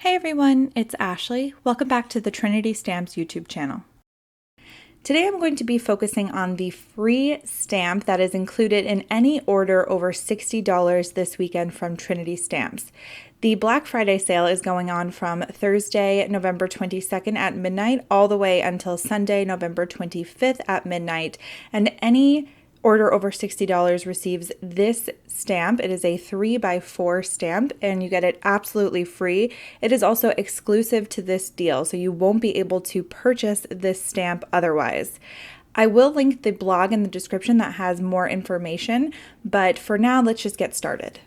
Hey everyone, it's Ashley. Welcome back to the Trinity Stamps YouTube channel. Today I'm going to be focusing on the free stamp that is included in any order over $60 this weekend from Trinity Stamps. The Black Friday sale is going on from Thursday, November 22nd at midnight all the way until Sunday, November 25th at midnight, and any order over $60 receives this stamp. It is a 3x4 stamp and you get it absolutely free. It is also exclusive to this deal, so you won't be able to purchase this stamp otherwise. I will link the blog in the description that has more information, but for now, let's just get started.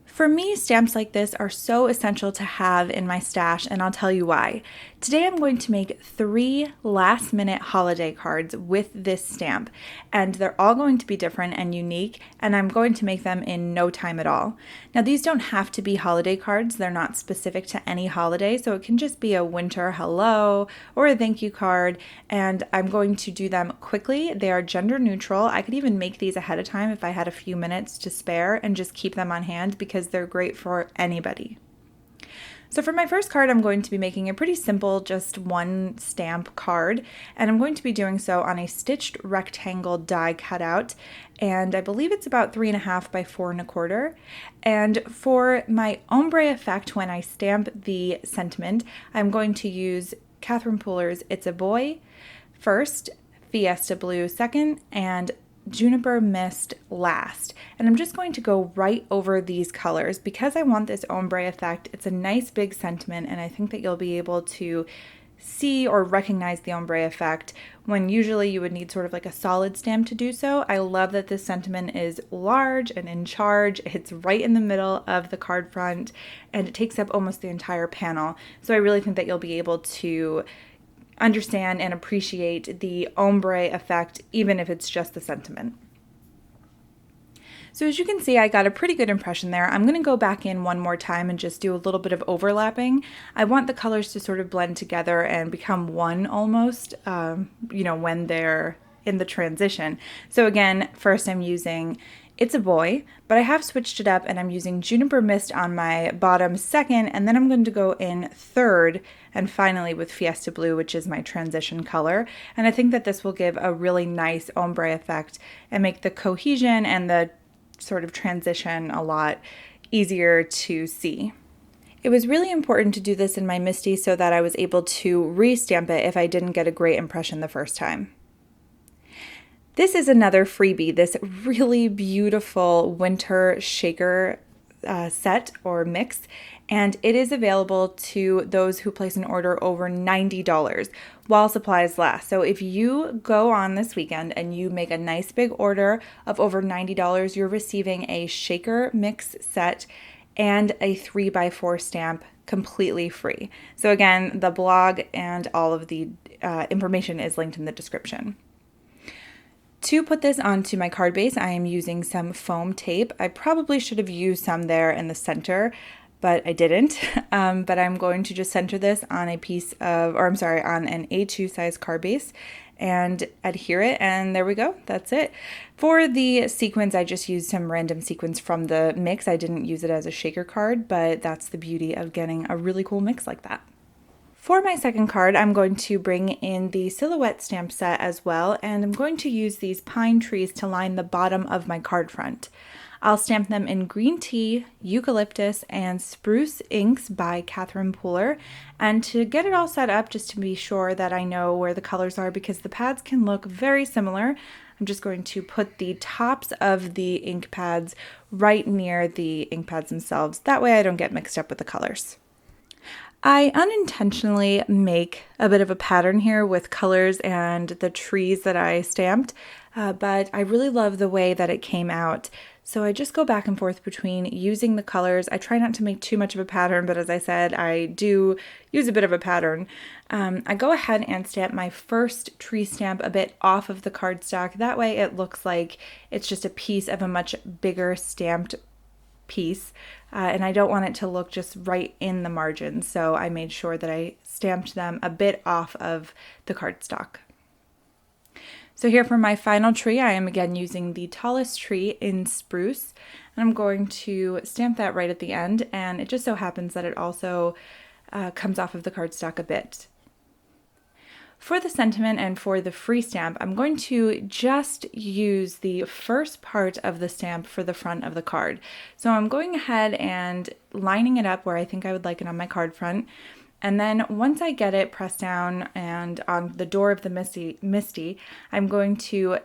For me, stamps like this are so essential to have in my stash, and I'll tell you why. Today I'm going to make 3 last-minute holiday cards with this stamp, and they're all going to be different and unique, and I'm going to make them in no time at all. Now, these don't have to be holiday cards. They're not specific to any holiday, so it can just be a winter hello or a thank you card, and I'm going to do them quickly. They are gender neutral. I could even make these ahead of time if I had a few minutes to spare and just keep them on hand because they're great for anybody. So for my first card, I'm going to be making a pretty simple, just one stamp card, and I'm going to be doing so on a stitched rectangle die cutout, and I believe it's about 3.5 by 4.25. And for my ombre effect, when I stamp the sentiment, I'm going to use Catherine Pooler's It's a Boy first, Fiesta Blue second, and Juniper Mist last. And I'm just going to go right over these colors because I want this ombre effect. It's a nice big sentiment, and I think that you'll be able to see or recognize the ombre effect when usually you would need sort of like a solid stamp to do so. I love that this sentiment is large and in charge. It's right in the middle of the card front and it takes up almost the entire panel. So I really think that you'll be able to understand and appreciate the ombre effect, even if it's just the sentiment. So as you can see, I got a pretty good impression there. I'm going to go back in one more time and just do a little bit of overlapping. I want the colors to sort of blend together and become one almost, when they're in the transition. So again, first I'm using It's a Boy, but I have switched it up and I'm using Juniper Mist on my bottom second, and then I'm going to go in third and finally with Fiesta Blue, which is my transition color. And I think that this will give a really nice ombre effect and make the cohesion and the sort of transition a lot easier to see. It was really important to do this in my MISTI so that I was able to re-stamp it if I didn't get a great impression the first time. This is another freebie, this really beautiful winter shaker set or mix, and it is available to those who place an order over $90 while supplies last. So if you go on this weekend and you make a nice big order of over $90, you're receiving a shaker mix set and a 3x4 stamp completely free. So again, the blog and all of the information is linked in the description. To put this onto my card base, I am using some foam tape. I probably should have used some there in the center, but I didn't. But I'm going to just center this on on an A2 size card base and adhere it, and there we go. That's it. For the sequins, I just used some random sequins from the mix. I didn't use it as a shaker card, but that's the beauty of getting a really cool mix like that. For my second card, I'm going to bring in the Silhouette stamp set as well, and I'm going to use these pine trees to line the bottom of my card front. I'll stamp them in Green Tea, Eucalyptus, and Spruce Inks by Catherine Pooler. And to get it all set up, just to be sure that I know where the colors are because the pads can look very similar, I'm just going to put the tops of the ink pads right near the ink pads themselves. That way I don't get mixed up with the colors. I unintentionally make a bit of a pattern here with colors and the trees that I stamped, but I really love the way that it came out. So I just go back and forth between using the colors. I try not to make too much of a pattern, but as I said, I do use a bit of a pattern. I go ahead and stamp my first tree stamp a bit off of the cardstock. That way it looks like it's just a piece of a much bigger stamped piece, and I don't want it to look just right in the margin, so I made sure that I stamped them a bit off of the cardstock. So here for my final tree, I am again using the tallest tree in Spruce, and I'm going to stamp that right at the end, and it just so happens that it also comes off of the cardstock a bit. For the sentiment and for the free stamp, I'm going to just use the first part of the stamp for the front of the card. So I'm going ahead and lining it up where I think I would like it on my card front. And then once I get it pressed down and on the door of the Misty, I'm going to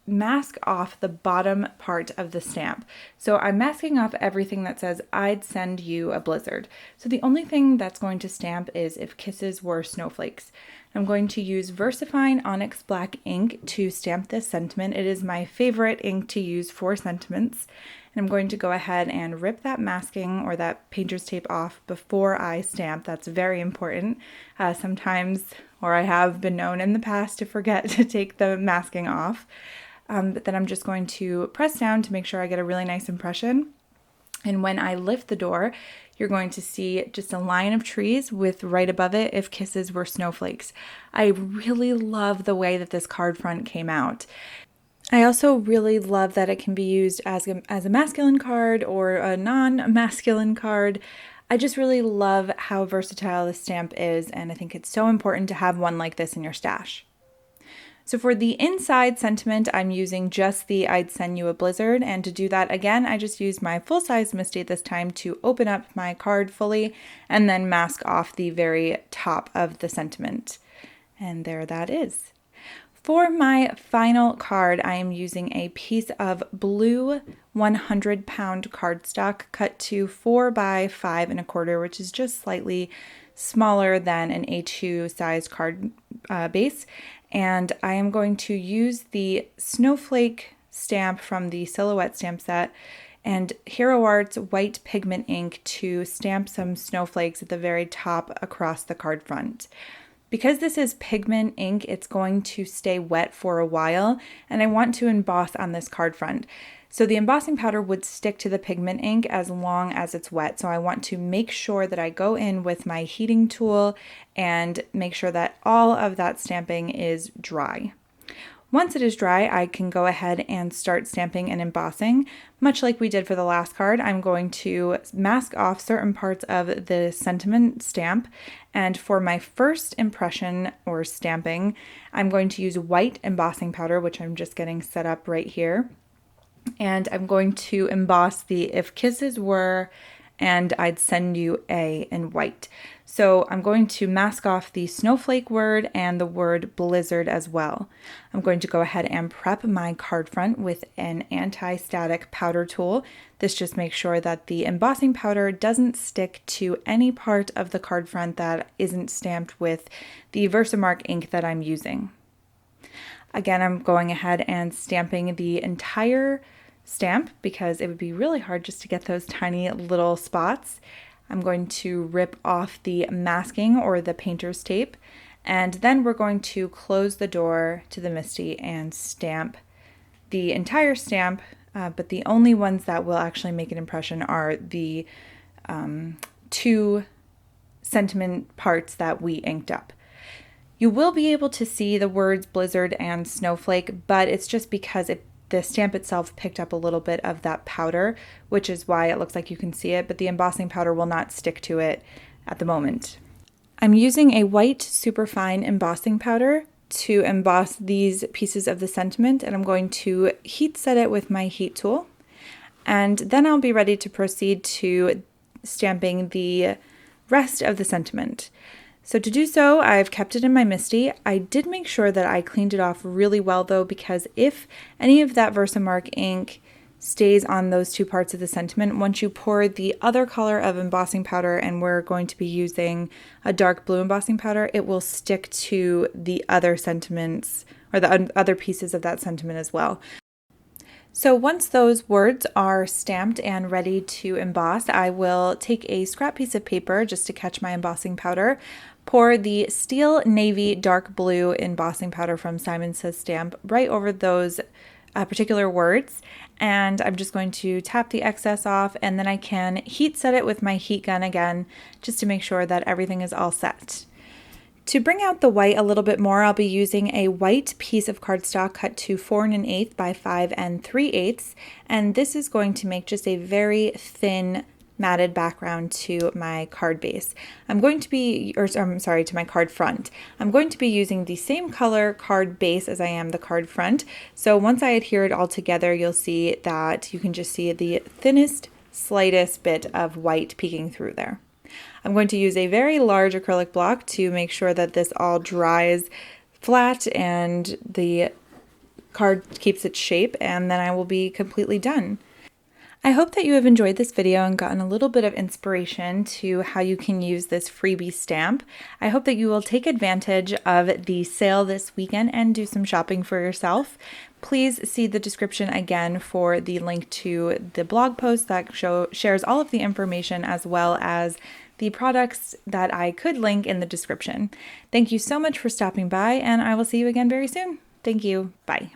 mask off the bottom part of the stamp. So I'm masking off everything that says, "I'd send you a blizzard." So the only thing that's going to stamp is if kisses were snowflakes. I'm going to use VersaFine Onyx Black ink to stamp this sentiment. It is my favorite ink to use for sentiments. And I'm going to go ahead and rip that masking or that painter's tape off before I stamp. That's very important. Sometimes, or I have been known in the past to forget to take the masking off. But then I'm just going to press down to make sure I get a really nice impression. And when I lift the door, you're going to see just a line of trees with right above it, "If kisses were snowflakes." I really love the way that this card front came out. I also really love that it can be used as a masculine card or a non-masculine card. I just really love how versatile this stamp is, and I think it's so important to have one like this in your stash. So for the inside sentiment, I'm using just the "I'd send you a blizzard," and to do that again, I just used my full-size Misty this time to open up my card fully and then mask off the very top of the sentiment. And there that is. For my final card, I am using a piece of blue 100-pound cardstock cut to 4 by 5 1/4, which is just slightly smaller than an A2 size card base. And I am going to use the snowflake stamp from the Silhouette stamp set and Hero Arts white pigment ink to stamp some snowflakes at the very top across the card front. Because this is pigment ink, it's going to stay wet for a while, and I want to emboss on this card front. So the embossing powder would stick to the pigment ink as long as it's wet. So I want to make sure that I go in with my heating tool and make sure that all of that stamping is dry. Once it is dry, I can go ahead and start stamping and embossing. Much like we did for the last card, I'm going to mask off certain parts of the sentiment stamp. And for my first impression or stamping, I'm going to use white embossing powder, which I'm just getting set up right here. And I'm going to emboss the "If kisses were" and "I'd send you a" in white. So I'm going to mask off the snowflake word and the word blizzard as well. I'm going to go ahead and prep my card front with an anti-static powder tool. This just makes sure that the embossing powder doesn't stick to any part of the card front that isn't stamped with the Versamark ink that I'm using. Again, I'm going ahead and stamping the entire stamp because it would be really hard just to get those tiny little spots. I'm going to rip off the masking or the painter's tape, and then we're going to close the door to the Misty and stamp the entire stamp, but the only ones that will actually make an impression are the two sentiment parts that we inked up. You will be able to see the words blizzard and snowflake, but it's just because the stamp itself picked up a little bit of that powder, which is why it looks like you can see it, but the embossing powder will not stick to it at the moment. I'm using a white superfine embossing powder to emboss these pieces of the sentiment, and I'm going to heat set it with my heat tool. And then I'll be ready to proceed to stamping the rest of the sentiment. So to do so, I've kept it in my Misty. I did make sure that I cleaned it off really well though, because if any of that Versamark ink stays on those two parts of the sentiment, once you pour the other color of embossing powder, and we're going to be using a dark blue embossing powder, it will stick to the other sentiments or the other pieces of that sentiment as well. So once those words are stamped and ready to emboss, I will take a scrap piece of paper just to catch my embossing powder, pour the Steel Navy Dark Blue embossing powder from Simon Says Stamp right over those particular words, and I'm just going to tap the excess off, and then I can heat set it with my heat gun again just to make sure that everything is all set. To bring out the white a little bit more, I'll be using a white piece of cardstock cut to 4 1/8 by 5 3/8, and this is going to make just a very thin matted background to my card base. I'm going to be, or I'm sorry, to my card front. I'm going to be using the same color card base as I am the card front. So once I adhere it all together, you'll see that you can just see the thinnest, slightest bit of white peeking through there. I'm going to use a very large acrylic block to make sure that this all dries flat and the card keeps its shape, and then I will be completely done. I hope that you have enjoyed this video and gotten a little bit of inspiration to how you can use this freebie stamp. I hope that you will take advantage of the sale this weekend and do some shopping for yourself. Please see the description again for the link to the blog post that shares all of the information, as well as the products that I could link in the description. Thank you so much for stopping by, and I will see you again very soon. Thank you. Bye.